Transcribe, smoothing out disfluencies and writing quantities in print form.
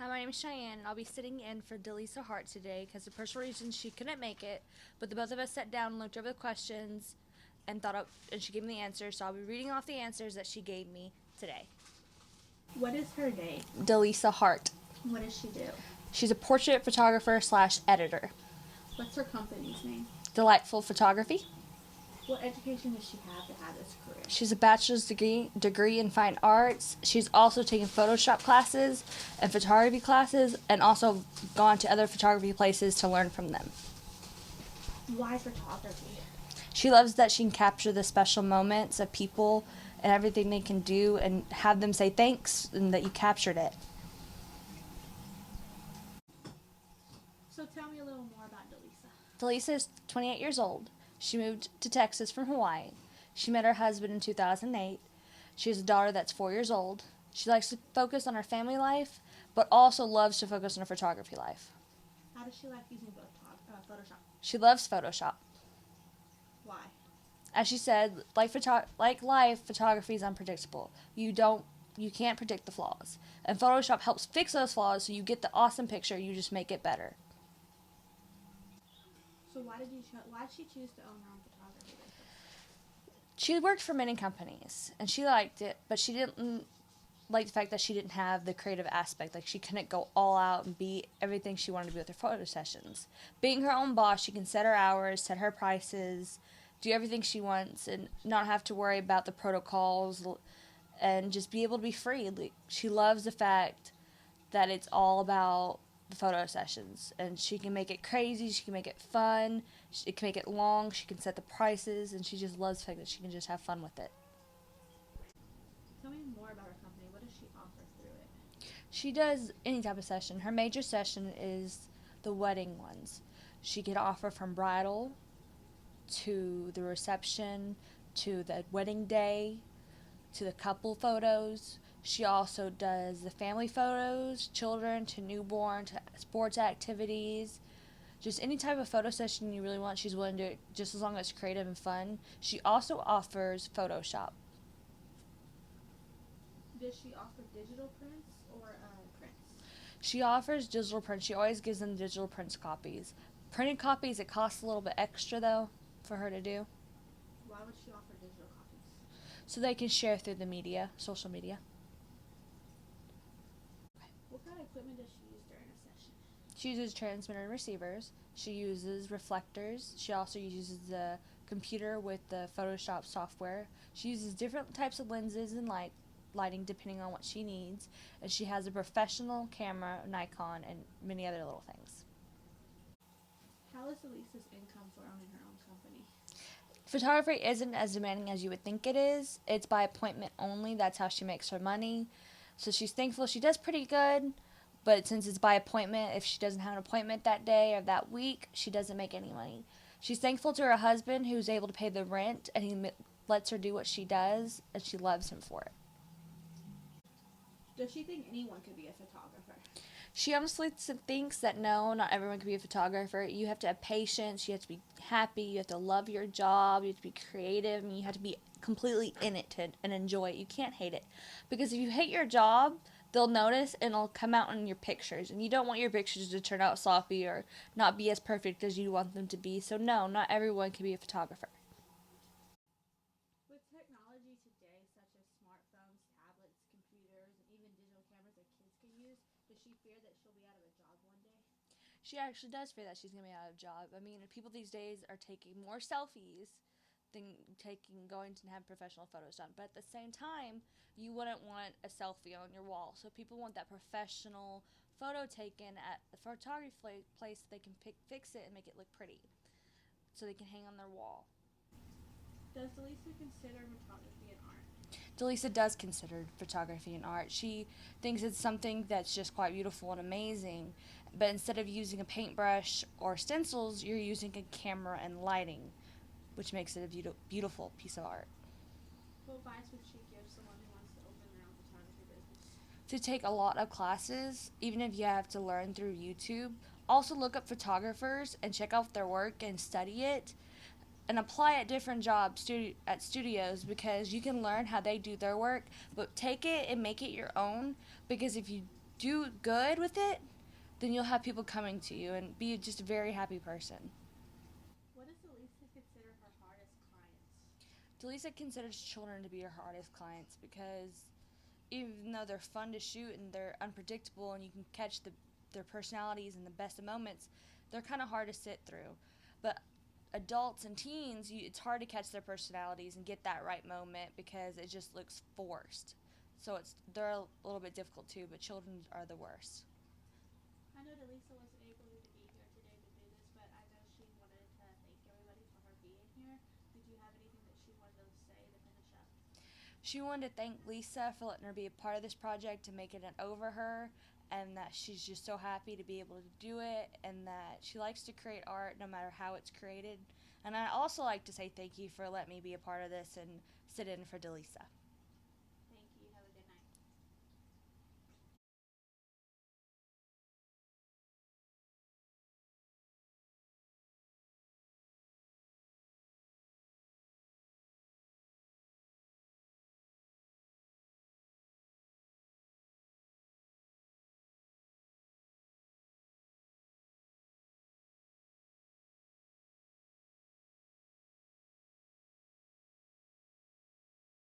Hi, my name is Cheyenne, and I'll be sitting in for Delisa Hart today because for personal reasons she couldn't make it. But the both of us sat down and looked over the questions and and she gave me the answers. So I'll be reading off the answers that she gave me today. What is her name? Delisa Hart. What does she do? She's a portrait photographer / editor. What's her company's name? Delightful Photography. What education does she have to have this career? She's a bachelor's degree in fine arts. She's also taken Photoshop classes and photography classes and also gone to other photography places to learn from them. Why photography? She loves that she can capture the special moments of people and everything they can do and have them say thanks and that you captured it. So tell me a little more about Delisa. Delisa is 28 years old. She moved to Texas from Hawaii. She met her husband in 2008. She has a daughter that's 4 years old. She likes to focus on her family life, but also loves to focus on her photography life. How does she like using Photoshop? She loves Photoshop. Why? As she said, like life, photography is unpredictable. You can't predict the flaws. And Photoshop helps fix those flaws so you get the awesome picture, you just make it better. So why did she choose to own her own photography business? She worked for many companies, and she liked it, but she didn't like the fact that she didn't have the creative aspect. Like, she couldn't go all out and be everything she wanted to be with her photo sessions. Being her own boss, she can set her hours, set her prices, do everything she wants, and not have to worry about the protocols, and just be able to be free. Like, she loves the fact that it's all about the photo sessions, and she can make it crazy, she can make it fun, she can make it long, she can set the prices, and she just loves the fact that she can just have fun with it. Tell me more about her company. What does she offer through it? She does any type of session. Her major session is the wedding ones. She can offer from bridal to the reception to the wedding day to the couple photos. She also does the family photos, children to newborn to sports activities. Just any type of photo session you really want, she's willing to do it, just as long as it's creative and fun. She also offers Photoshop. Does she offer digital prints or prints? She offers digital prints. She always gives them digital prints copies. Printed copies, it costs a little bit extra, though, for her to do. Why would she offer digital copies? So they can share through the media, social media. What kind of equipment does she use during a session? She uses transmitter and receivers. She uses reflectors. She also uses the computer with the Photoshop software. She uses different types of lenses and lighting depending on what she needs. And she has a professional camera, Nikon, and many other little things. How is Delisa's income for owning her own company? Photography isn't as demanding as you would think it is. It's by appointment only. That's how she makes her money. So she's thankful she does pretty good. But since it's by appointment, if she doesn't have an appointment that day or that week, she doesn't make any money. She's thankful to her husband who's able to pay the rent and he lets her do what she does, and she loves him for it. Does she think anyone could be a photographer? She honestly thinks that no, not everyone can be a photographer. You have to have patience. You have to be happy. You have to love your job. You have to be creative. And you have to be completely in it and enjoy it. You can't hate it. Because if you hate your job, they'll notice and it'll come out in your pictures. And you don't want your pictures to turn out sloppy or not be as perfect as you want them to be. So no, not everyone can be a photographer. With technology today, such as smartphones, tablets, computers, and even digital cameras that kids can use, does she fear that she'll be out of a job one day? She actually does fear that she's going to be out of a job. I mean, people these days are taking more selfies than going to have professional photos done. But at the same time, you wouldn't want a selfie on your wall. So people want that professional photo taken at the photography place so they can fix it and make it look pretty. So they can hang on their wall. Does Delisa consider photography an art? Delisa does consider photography an art. She thinks it's something that's just quite beautiful and amazing. But instead of using a paintbrush or stencils, you're using a camera and lighting, which makes it a beautiful piece of art. What advice would she give someone who wants to open their own photography business? To take a lot of classes, even if you have to learn through YouTube. Also look up photographers and check out their work and study it. And apply at different jobs at studios because you can learn how they do their work, but take it and make it your own, because if you do good with it, then you'll have people coming to you and be just a very happy person. What does Elisa consider her hardest clients? Delisa considers children to be her hardest clients because even though they're fun to shoot and they're unpredictable and you can catch their personalities in the best of moments, they're kind of hard to sit through. But adults and teens, it's hard to catch their personalities and get that right moment because it just looks forced. So they're a little bit difficult too, but children are the worst. I know Elisa wasn't able to be here today to do this, but I know she wanted to thank everybody for her being here. Did you have anything that she wanted to say to finish up? She wanted to thank Lisa for letting her be a part of this project and making it over her, and that she's just so happy to be able to do it, and that she likes to create art no matter how it's created. And I also like to say thank you for letting me be a part of this and sit in for Delisa.